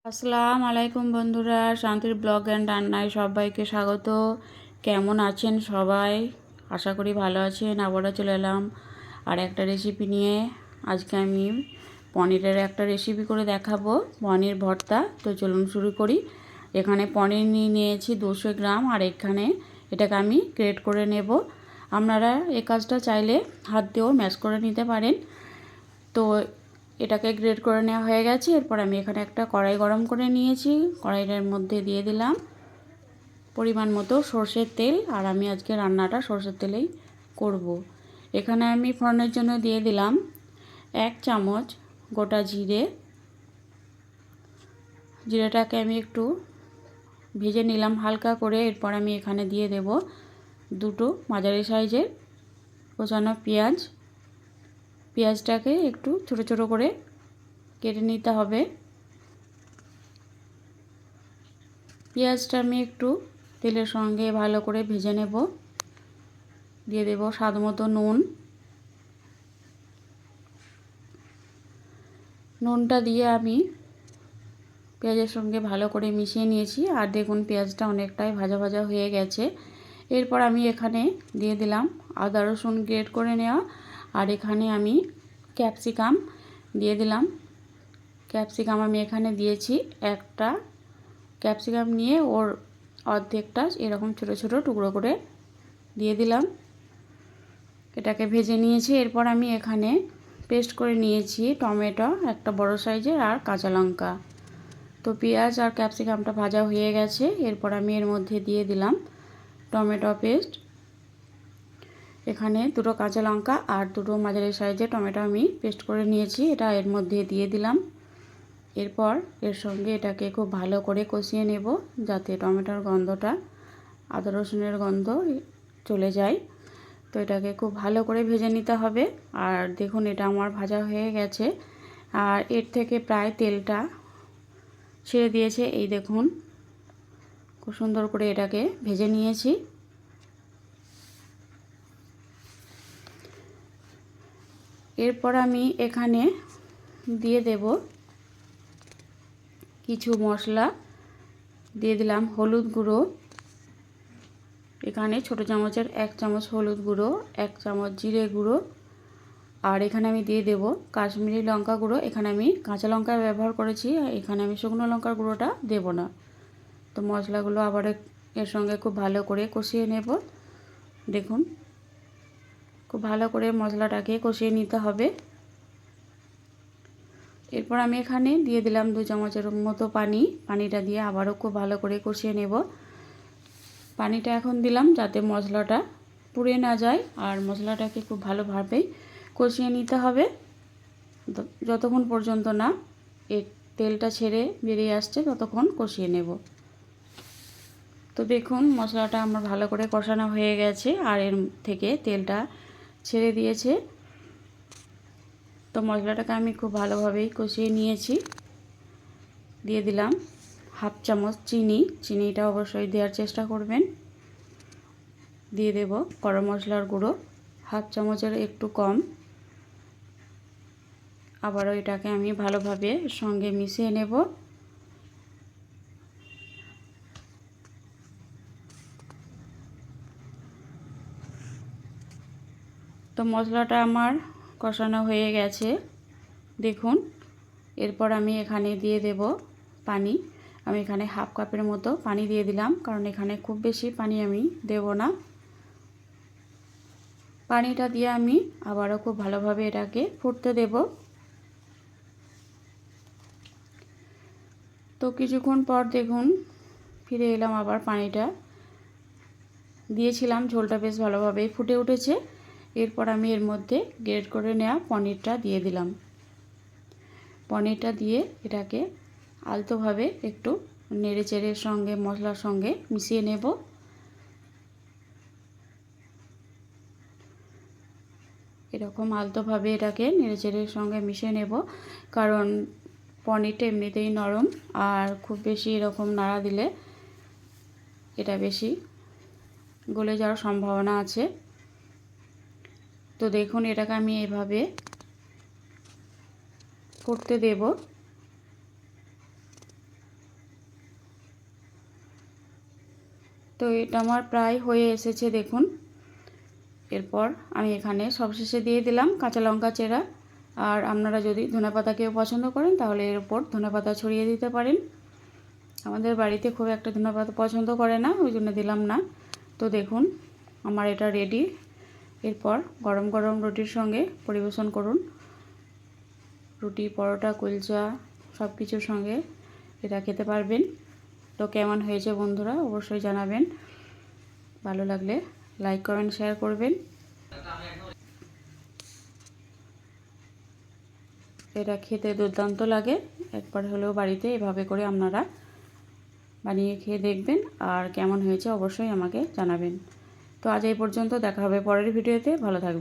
আসসালামু আলাইকুম বন্ধুরা, শান্তির ব্লগ অ্যান্ড রান্নায় সবাইকে স্বাগত। কেমন আছেন সবাই? আশা করি ভালো আছেন। আবারও চলে এলাম আর একটা রেসিপি নিয়ে। আজকে আমি পনিরের একটা রেসিপি করে দেখাবো, পনির ভর্তা। তো চলুন শুরু করি। এখানে পনির নিয়েছি 200 গ্রাম, আর এখানে এটাকে আমি গ্রেট করে নেব। আপনারা এই কাজটা চাইলে হাত দিয়েও ম্যাশ করে নিতে পারেন। তো এটাকে গ্রেট করে নেওয়া হয়ে গেছে। এরপর আমি এখানে একটা কড়াই গরম করে নিয়েছি। কড়াইটার মধ্যে দিয়ে দিলাম পরিমাণ মতো সর্ষের তেল, আর আমি আজকে রান্নাটা সর্ষের তেলেই করব। এখানে আমি ফোড়নের জন্য দিয়ে দিলাম 1 চামচ গোটা জিরে। জিরেটাকে আমি একটু ভেজে নিলাম হালকা করে। এরপর আমি এখানে দিয়ে দেব 2টো মাঝারি সাইজের কোচানো পেঁয়াজ। পেঁয়াজটাকে একটু ছোট ছোট করে কেটে নিতে হবে। পেঁয়াজটা আমি একটু তেলের সঙ্গে ভালো করে ভেজে নেব। দিয়ে দেব স্বাদ মতো নুন। নুনটা দিয়ে আমি পেঁয়াজের সঙ্গে ভালো করে মিশিয়ে নিয়েছি। আর দেখুন পেঁয়াজটা অনেকটাই ভাজা ভাজা হয়ে গেছে। এরপর আমি এখানে দিয়ে দিলাম আদা রসুন গ্রেট করে নেওয়া। আর এখানে আমি ক্যাপসিকাম দিয়ে দিলাম। ক্যাপসিকাম আমি এখানে দিয়েছি একটা ক্যাপসিকাম নিয়ে ওর অর্ধেকটা এরকম ছোট ছোট টুকরো করে দিয়ে দিলাম। এটাকে ভেজে নিয়েছি। এরপর আমি এখানে পেস্ট করে নিয়েছি টমেটো একটা বড় সাইজের, আর কাঁচা লঙ্কা। তো পেঁয়াজ আর ক্যাপসিকামটা ভাজা হয়ে গেছে। এরপর আমি এর মধ্যে দিয়ে দিলাম টমেটো পেস্ট। এখানে 2টো কাঁচা লঙ্কা আর 2টো মাঝারি সাইজের টমেটো আমি পেস্ট করে নিয়েছি, এটা এর মধ্যে দিয়ে দিলাম। এরপর এর সঙ্গে এটাকে খুব ভালো করে কষিয়ে নেব, যাতে টমেটোর গন্ধটা আদা রসুনের গন্ধ চলে যায়। তো এটাকে খুব ভালো করে ভেজে নিতে হবে। আর দেখুন এটা আমার ভাজা হয়ে গেছে, আর এর থেকে প্রায় তেলটা ছেড়ে দিয়েছে। এই দেখুন খুব সুন্দর করে এটাকে ভেজে নিয়েছি। এরপর আমি এখানে দিয়ে দেব কিছু মশলা। দিয়ে দিলাম হলুদ গুঁড়ো। এখানে ছোটো চামচের 1 চামচ হলুদ গুঁড়ো, 1 চামচ জিরে গুঁড়ো, আর এখানে আমি দিয়ে দেব কাশ্মীরি লঙ্কা গুঁড়ো। এখানে আমি কাঁচা লঙ্কা ব্যবহার করেছি, এখানে আমি শুকনো লঙ্কার গুঁড়োটা দেব না। তো মশলাগুলো আবার এর সঙ্গে খুব ভালো করে কষিয়ে নেব। দেখুন খুব ভালো করে মশলাটাকে কষিয়ে নিতে হবে। এরপর আমি এখানে দিয়ে দিলাম 2 চামচের মতো পানি। পানিটা দিয়ে আবারও খুব ভালো করে কষিয়ে নেব। পানিটা এখন দিলাম যাতে মশলাটা পুড়ে না যায়, আর মশলাটাকে খুব ভালোভাবে কষিয়ে নিতে হবে যতক্ষণ পর্যন্ত না এর তেলটা ছেড়ে বেরিয়ে আসছে, ততক্ষণ কষিয়ে নেব। তো দেখুন মশলাটা আমার ভালো করে কষানো হয়ে গেছে, আর এর থেকে তেলটা ছেড়ে দিয়েছে। তো মশলাটাকে আমি খুব ভালোভাবেই কষিয়ে নিয়েছি। দিয়ে দিলাম 1/2 চামচ চিনি। চিনিটা অবশ্যই দেওয়ার চেষ্টা করবেন। দিয়ে দেব গরম মশলার গুঁড়ো 1/2 চামচের একটু কম। আবারও এটাকে আমি ভালোভাবে সঙ্গে মিশিয়ে নেব। তো মশলাটা আমার কষানো হয়ে গেছে দেখুন। এরপর আমি এখানে দিয়ে দেব পানি। আমি এখানে 1/2 কাপের মতো পানি দিয়ে দিলাম, কারণ এখানে খুব বেশি পানি আমি দেব না। পানিটা দিয়ে আমি আবারও খুব ভালোভাবে এটাকে ফুটতে দেব। তো কিছুক্ষণ পর দেখুন ফিরে এলাম, আবার পানিটা দিয়েছিলাম, ঝোলটা বেশ ভালোভাবেই ফুটে উঠেছে। এরপর আমি এর মধ্যে গ্রেট করে নেওয়া পনিরটা দিয়ে দিলাম। পনিরটা দিয়ে এটাকে আলতোভাবে একটু নেড়েচেড়ে সঙ্গে মশলার সঙ্গে মিশিয়ে নেব। এরকম আলতোভাবে এটাকে নেড়েচেড়ে সঙ্গে মিশিয়ে নেব, কারণ পনিরটা এমনিতেই নরম, আর খুব বেশি এরকম নাড়া দিলে এটা বেশি গলে যাওয়ার সম্ভাবনা আছে। তো দেখুন এটাকে আমি এভাবে করতে দেব। তো এটা আমার প্রায় হয়ে এসেছে দেখুন। এরপর আমি এখানে সবশেষে দিয়ে দিলাম কাঁচা লঙ্কা চেরা। আর আপনারা যদি ধনেপাতা কেউ পছন্দ করেন তাহলে এর উপর ধনেপাতা ছড়িয়ে দিতে পারেন। আমাদের বাড়িতে খুব একটা ধনেপাতা পছন্দ করে না, ওই জন্য দিলাম না। তো দেখুন আমার এটা রেডি। এরপর গরম গরম রুটির সঙ্গে পরিবেশন করুন। রুটি, পরোটা, কুলচা সব কিছুর সঙ্গে এটা খেতে পারবেন। তো কেমন হয়েছে বন্ধুরা অবশ্যই জানাবেন। ভালো লাগলে লাইক কমেন্ট শেয়ার করবেন। এটা খেতে দুর্দান্ত লাগে। একবার হলেও বাড়িতে এভাবে করে আপনারা বানিয়ে খেয়ে দেখবেন, আর কেমন হয়েছে অবশ্যই আমাকে জানাবেন। তো আজ এই পর্যন্ত, দেখা হবে পরের ভিডিওতে। ভালো থাকবেন।